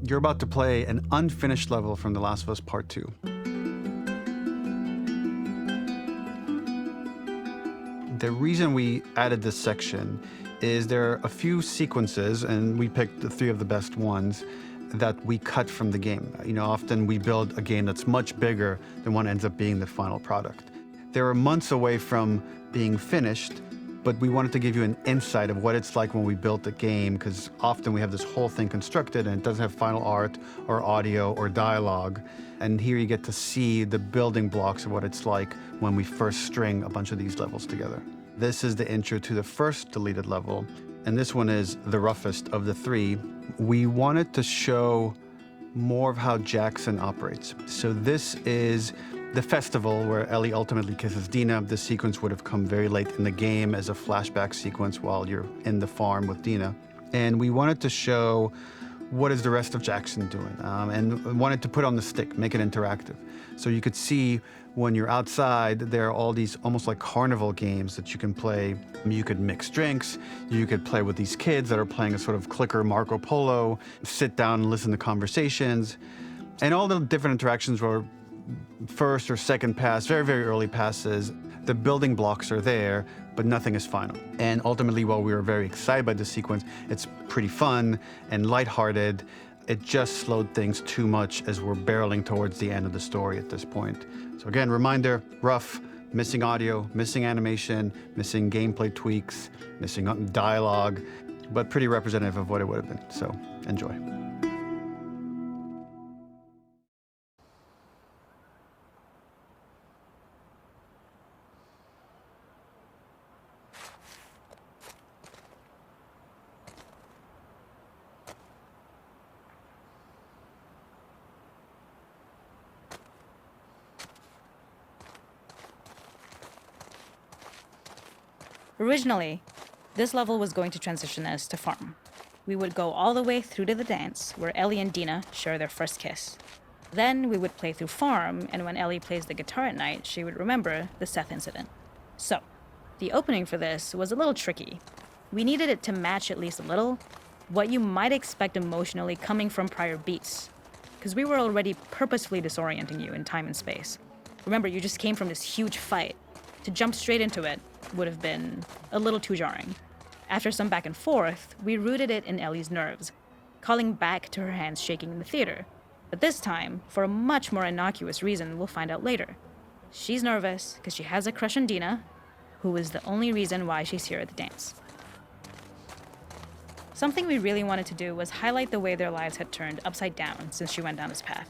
You're about to play an unfinished level from The Last of Us Part 2. The reason we added this section is there are a few sequences, and we picked the 3 of the best ones, that we cut from the game. Often we build a game that's much bigger than what ends up being the final product. They were months away from being finished, but we wanted to give you an insight of what it's like when we built a game, because often we have this whole thing constructed and it doesn't have final art or audio or dialogue. And here you get to see the building blocks of what it's like when we first string a bunch of these levels together. This is the intro to the first deleted level, and this one is the roughest of the 3. We wanted to show more of how Jackson operates. So this is the festival where Ellie ultimately kisses Dina. This sequence would have come very late in the game as a flashback sequence while you're in the farm with Dina. And we wanted to show what is the rest of Jackson doing, and wanted to put on the stick, make it interactive. So you could see when you're outside, there are all these almost like carnival games that you can play. You could mix drinks, you could play with these kids that are playing a sort of clicker Marco Polo, sit down and listen to conversations. And all the different interactions were first or second pass, very, very early passes. The building blocks are there, but nothing is final. And ultimately, while we were very excited by this sequence, it's pretty fun and lighthearted. It just slowed things too much as we're barreling towards the end of the story at this point. So again, reminder, rough, missing audio, missing animation, missing gameplay tweaks, missing dialogue, but pretty representative of what it would have been. So enjoy. Originally, this level was going to transition us to farm. We would go all the way through to the dance, where Ellie and Dina share their first kiss. Then we would play through farm, and when Ellie plays the guitar at night, she would remember the Seth incident. So, the opening for this was a little tricky. We needed it to match at least a little what you might expect emotionally coming from prior beats, because we were already purposefully disorienting you in time and space. Remember, you just came from this huge fight. To jump straight into it would have been a little too jarring. After some back and forth, we rooted it in Ellie's nerves, calling back to her hands shaking in the theater. But this time, for a much more innocuous reason we'll find out later. She's nervous because she has a crush on Dina, who is the only reason why she's here at the dance. Something we really wanted to do was highlight the way their lives had turned upside down since she went down this path.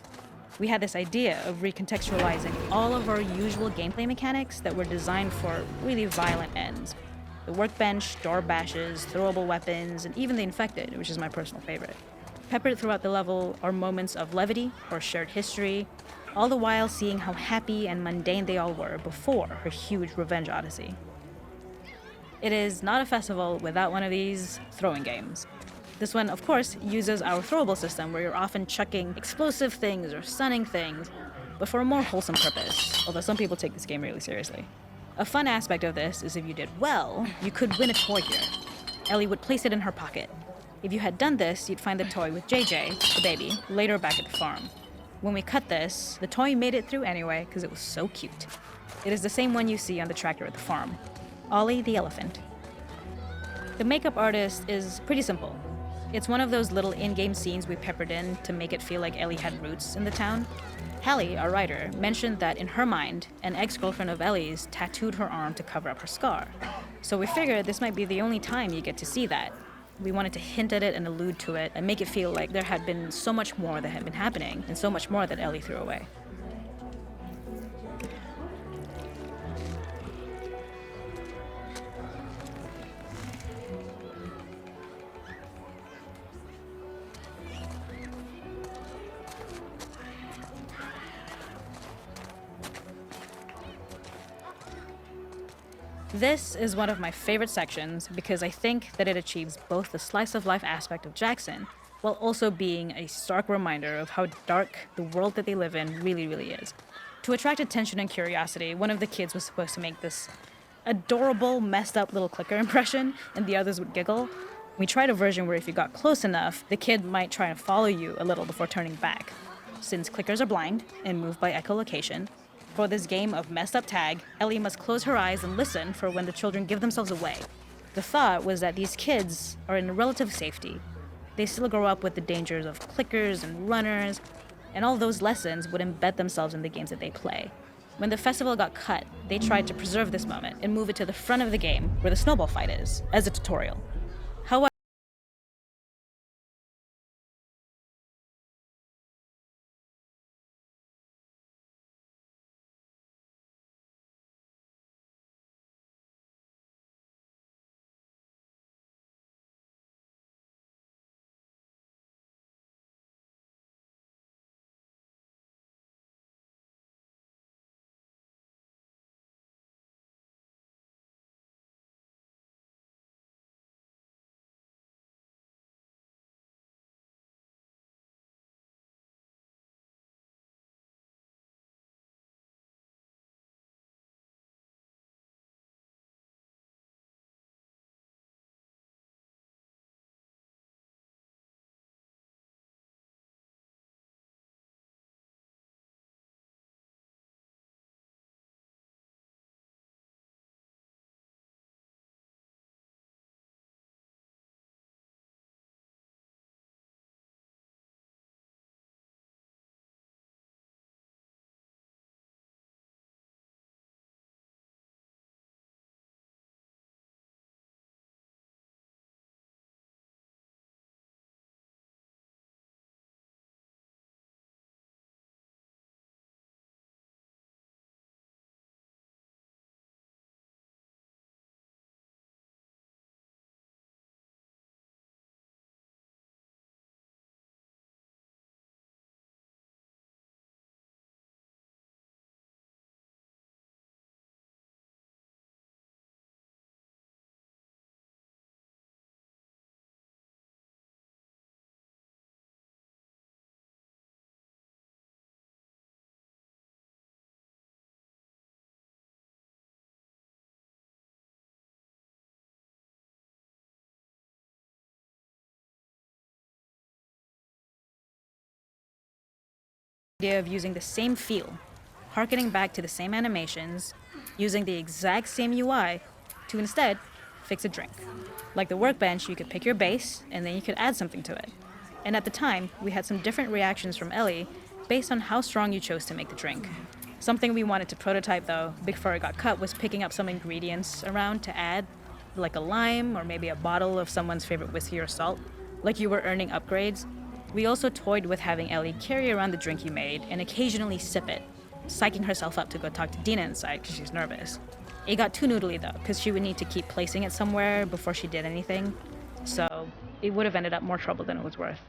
We had this idea of recontextualizing all of our usual gameplay mechanics that were designed for really violent ends. The workbench, door bashes, throwable weapons, and even the infected, which is my personal favorite. Peppered throughout the level are moments of levity or shared history, all the while seeing how happy and mundane they all were before her huge revenge odyssey. It is not a festival without one of these throwing games. This one, of course, uses our throwable system where you're often chucking explosive things or stunning things, but for a more wholesome purpose, although some people take this game really seriously. A fun aspect of this is if you did well, you could win a toy here. Ellie would place it in her pocket. If you had done this, you'd find the toy with JJ, the baby, later back at the farm. When we cut this, the toy made it through anyway because it was so cute. It is the same one you see on the tractor at the farm. Ollie the elephant. The makeup artist is pretty simple. It's one of those little in-game scenes we peppered in to make it feel like Ellie had roots in the town. Hallie, our writer, mentioned that in her mind, an ex-girlfriend of Ellie's tattooed her arm to cover up her scar. So we figured this might be the only time you get to see that. We wanted to hint at it and allude to it and make it feel like there had been so much more that had been happening and so much more that Ellie threw away. This is one of my favorite sections because I think that it achieves both the slice-of-life aspect of Jackson while also being a stark reminder of how dark the world that they live in really, really is. To attract attention and curiosity, one of the kids was supposed to make this adorable, messed up little clicker impression, and the others would giggle. We tried a version where if you got close enough, the kid might try and follow you a little before turning back. Since clickers are blind and move by echolocation, for this game of messed up tag, Ellie must close her eyes and listen for when the children give themselves away. The thought was that these kids are in relative safety. They still grow up with the dangers of clickers and runners, and all those lessons would embed themselves in the games that they play. When the festival got cut, they tried to preserve this moment and move it to the front of the game where the snowball fight is, as a tutorial. However, the idea of using the same feel, harkening back to the same animations, using the exact same UI to instead fix a drink. Like the workbench, you could pick your base and then you could add something to it. And at the time, we had some different reactions from Ellie based on how strong you chose to make the drink. Something we wanted to prototype though, before it got cut, was picking up some ingredients around to add, like a lime or maybe a bottle of someone's favorite whiskey or salt, like you were earning upgrades. We also toyed with having Ellie carry around the drink you made and occasionally sip it, psyching herself up to go talk to Dina inside because she's nervous. It got too noodly though, because she would need to keep placing it somewhere before she did anything, so it would have ended up more trouble than it was worth.